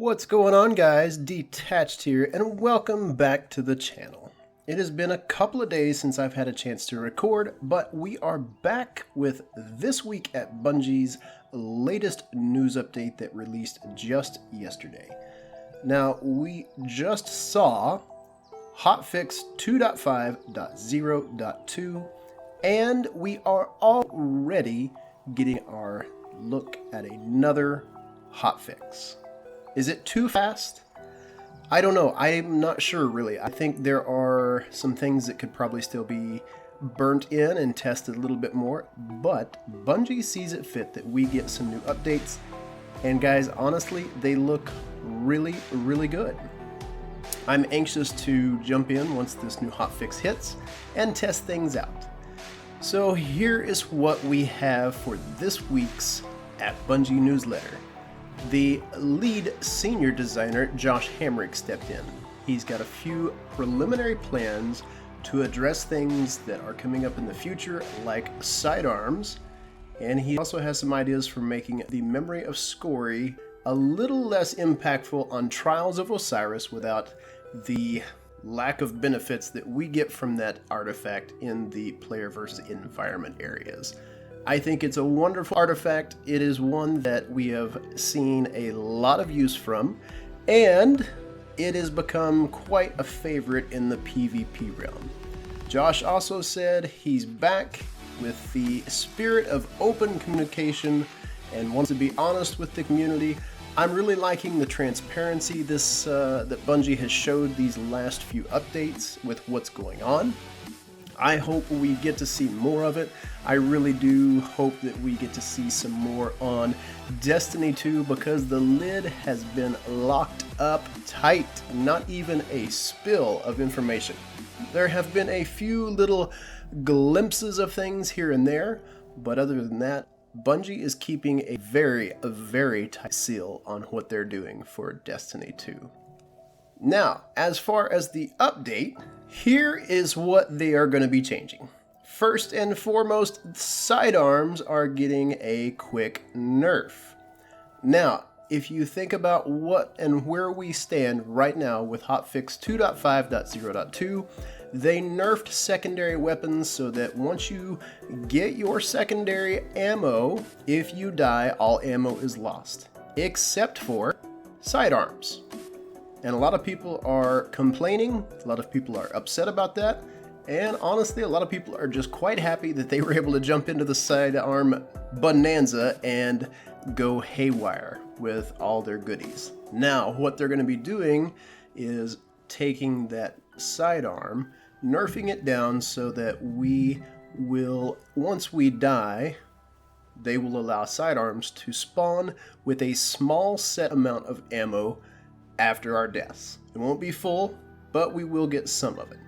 What's going on, guys? Detached here, and welcome back to the channel. It has been a couple of days since I've had a chance to record, but we are back with this week at Bungie's latest news update that released just yesterday. Now, we just saw hotfix 2.5.0.2, and we are already getting our look at another hotfix. Is it too fast? I don't know. I'm not sure, really. I think there are some things that could probably still be burnt in and tested a little bit more, but Bungie sees it fit that we get some new updates, and guys, honestly, they look really, really good. I'm anxious to jump in once this new hotfix hits and test things out. So here is what we have for this week's at Bungie newsletter. The lead senior designer, Josh Hamrick, stepped in. He's got a few preliminary plans to address things that are coming up in the future, like sidearms, and he also has some ideas for making the memory of Scory a little less impactful on Trials of Osiris without the lack of benefits that we get from that artifact in the player versus environment areas. I think it's a wonderful artifact. It is one that we have seen a lot of use from, and it has become quite a favorite in the PvP realm. Josh also said he's back with the spirit of open communication and wants to be honest with the community. I'm really liking the transparency that Bungie has showed these last few updates with what's going on. I hope we get to see more of it. I really do hope that we get to see some more on Destiny 2 because the lid has been locked up tight. Not even a spill of information. There have been a few little glimpses of things here and there, but other than that, Bungie is keeping a very tight seal on what they're doing for Destiny 2. Now, as far as the update, here is what they are going to be changing. First and foremost, sidearms are getting a quick nerf. Now, if you think about what and where we stand right now with hotfix 2.5.0.2, they nerfed secondary weapons so that once you get your secondary ammo, if you die, all ammo is lost, except for sidearms. And a lot of people are complaining, a lot of people are upset about that, and honestly, a lot of people are just quite happy that they were able to jump into the sidearm bonanza and go haywire with all their goodies. Now, what they're going to be doing is taking that sidearm, nerfing it down so that we will, once we die, they will allow sidearms to spawn with a small set amount of ammo after our deaths. It won't be full, but we will get some of it.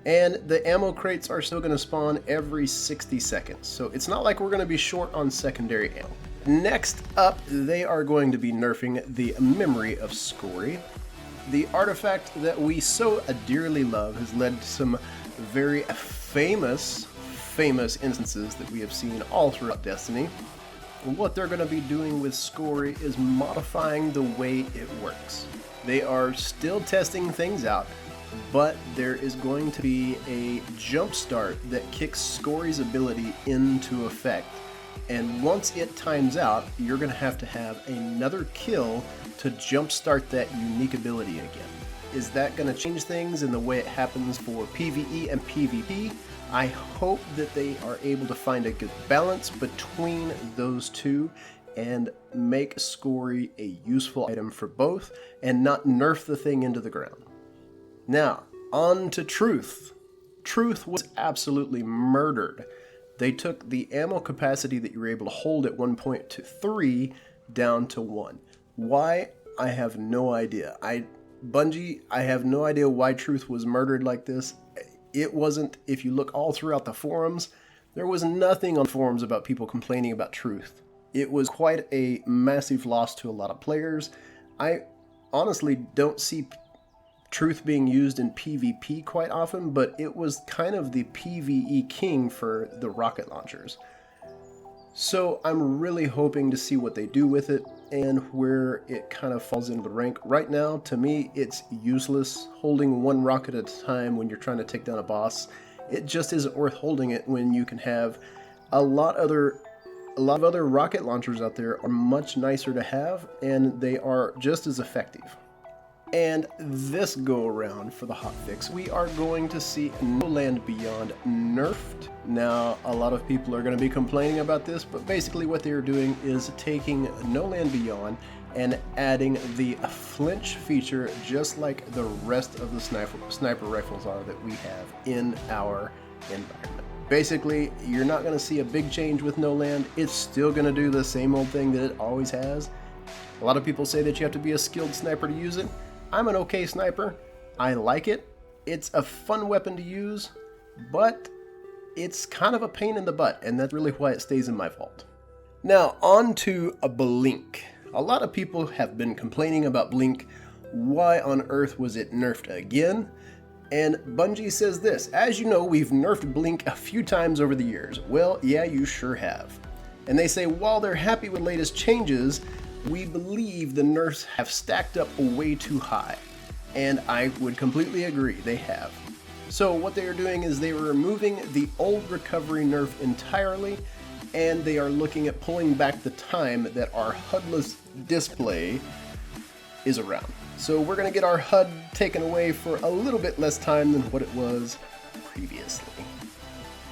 And the ammo crates are still going to spawn every 60 seconds, so it's not like we're going to be short on secondary ammo. Next up, they are going to be nerfing the memory of Scory. The artifact that we so dearly love has led to some very famous instances that we have seen all throughout Destiny. What they're going to be doing with Scory is modifying the way it works. They are still testing things out, but there is going to be a jump start that kicks Scory's ability into effect. And once it times out, you're going to have another kill to jumpstart that unique ability again. Is that going to change things in the way it happens for PvE and PvP? I hope that they are able to find a good balance between those two and make Scory a useful item for both and not nerf the thing into the ground. Now, on to Truth. Truth was absolutely murdered. They took the ammo capacity that you were able to hold at one point to 3 down to 1. Why? I have no idea. Bungie, I have no idea why Truth was murdered like this. It wasn't, if you look all throughout the forums, there was nothing on forums about people complaining about Truth. It was quite a massive loss to a lot of players. I honestly don't see Truth being used in PvP quite often, but it was kind of the PvE king for the rocket launchers. So I'm really hoping to see what they do with it and where it kind of falls into the rank. Right now, to me, it's useless holding one rocket at a time when you're trying to take down a boss. It just isn't worth holding it when you can have a lot of other rocket launchers out there are much nicer to have, and they are just as effective. And this go around for the hotfix, we are going to see No Land Beyond nerfed. Now, a lot of people are going to be complaining about this, but basically what they are doing is taking No Land Beyond and adding the flinch feature just like the rest of the sniper rifles are that we have in our environment. Basically, you're not going to see a big change with No Land. It's still going to do the same old thing that it always has. A lot of people say that you have to be a skilled sniper to use it. I'm an okay sniper. I like it. It's a fun weapon to use, but it's kind of a pain in the butt, and that's really why it stays in my vault. Now, on to a Blink. A lot of people have been complaining about Blink. Why on earth was it nerfed again? And Bungie says this: as you know, we've nerfed Blink a few times over the years. Well, yeah, you sure have. And they say while they're happy with latest changes, we believe the nerfs have stacked up way too high. And I would completely agree, they have. So what they are doing is they are removing the old recovery nerf entirely, and they are looking at pulling back the time that our HUD-less display is around. So we're going to get our HUD taken away for a little bit less time than what it was previously.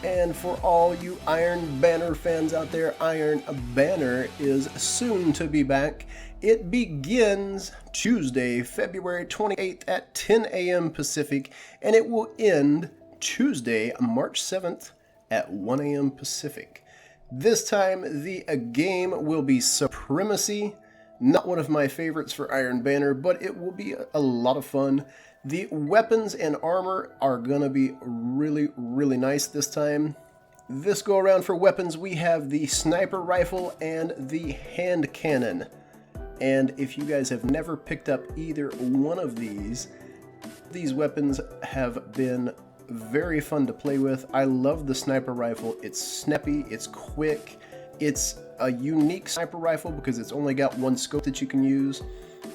And for all you Iron Banner fans out there, Iron Banner is soon to be back. It begins Tuesday, February 28th at 10 a.m. Pacific, and it will end Tuesday, March 7th at 1 a.m. Pacific. This time, the game will be Supremacy. Not one of my favorites for Iron Banner, but it will be a lot of fun. The weapons and armor are going to be really, really nice this time. This go around for weapons, we have the sniper rifle and the hand cannon. And if you guys have never picked up either one of these weapons have been very fun to play with. I love the sniper rifle. It's snappy, it's quick, it's a unique sniper rifle because it's only got one scope that you can use.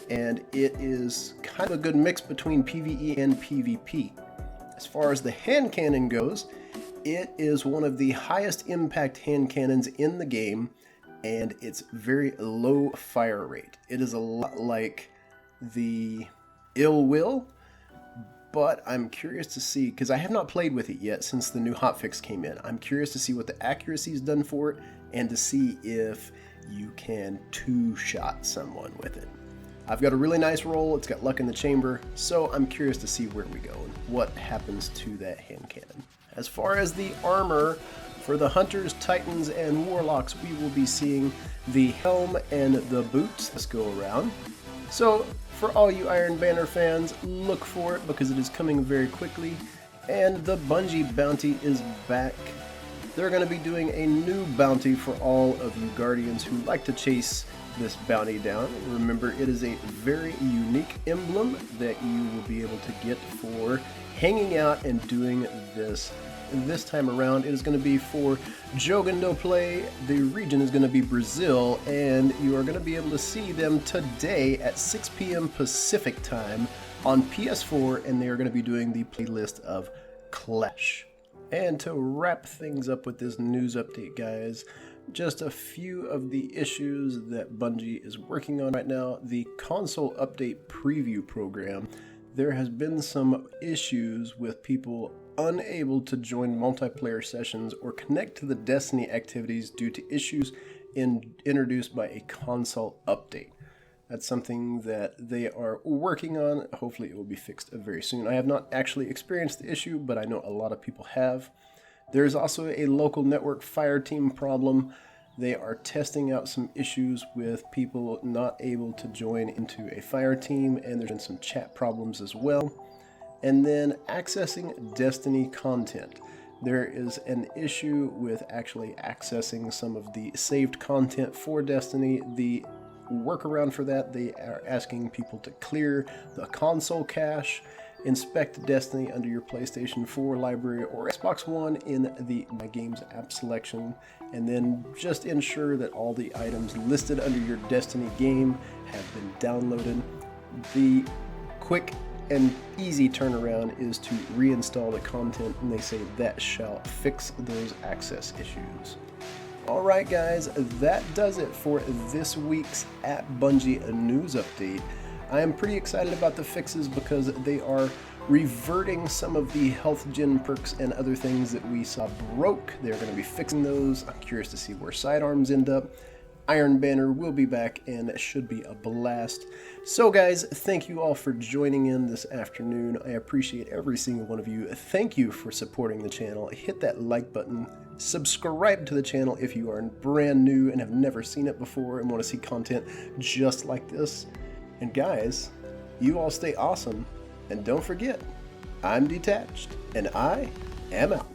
And it is kind of a good mix between PvE and PvP. As far as the hand cannon goes, it is one of the highest impact hand cannons in the game, and it's very low fire rate. It is a lot like the Ill Will, but I'm curious to see, because I have not played with it yet since the new hotfix came in. I'm curious to see what the accuracy is done for it, and to see if you can two-shot someone with it. I've got a really nice roll, it's got luck in the chamber, so I'm curious to see where we go and what happens to that hand cannon. As far as the armor, for the Hunters, Titans, and Warlocks, we will be seeing the helm and the boots this go around. So, for all you Iron Banner fans, look for it because it is coming very quickly, and the Bungie bounty is back. They're going to be doing a new bounty for all of you Guardians who like to chase this bounty down. Remember, it is a very unique emblem that you will be able to get for hanging out and doing this time around. It is going to be for Jogando play. The region is going to be Brazil, and you are going to be able to see them today at 6 p.m. Pacific time on PS4, and they are going to be doing the playlist of Clash. And to wrap things up with this news update, guys, just a few of the issues that Bungie is working on right now. The console update preview program, there has been some issues with people unable to join multiplayer sessions or connect to the Destiny activities due to issues introduced by a console update. That's something that they are working on. Hopefully it will be fixed very soon. I have not actually experienced the issue, but I know a lot of people have. There's also a local network fire team problem. They are testing out some issues with people not able to join into a fire team, and there's been some chat problems as well. And then accessing Destiny content. There is an issue with actually accessing some of the saved content for Destiny. The workaround for that, they are asking people to clear the console cache, inspect Destiny under your PlayStation 4 library or Xbox One in the My Games app selection, and then just ensure that all the items listed under your Destiny game have been downloaded. The quick and easy turnaround is to reinstall the content, and they say that shall fix those access issues. Alright guys, that does it for this week's At Bungie News Update. I am pretty excited about the fixes because they are reverting some of the health gen perks and other things that we saw broke. They're going to be fixing those. I'm curious to see where sidearms end up. Iron Banner will be back and it should be a blast. So guys, thank you all for joining in this afternoon. I appreciate every single one of you. Thank you for supporting the channel. Hit that like button. Subscribe to the channel if you are brand new and have never seen it before and want to see content just like this. And guys, you all stay awesome. And don't forget, I'm Detached and I am out.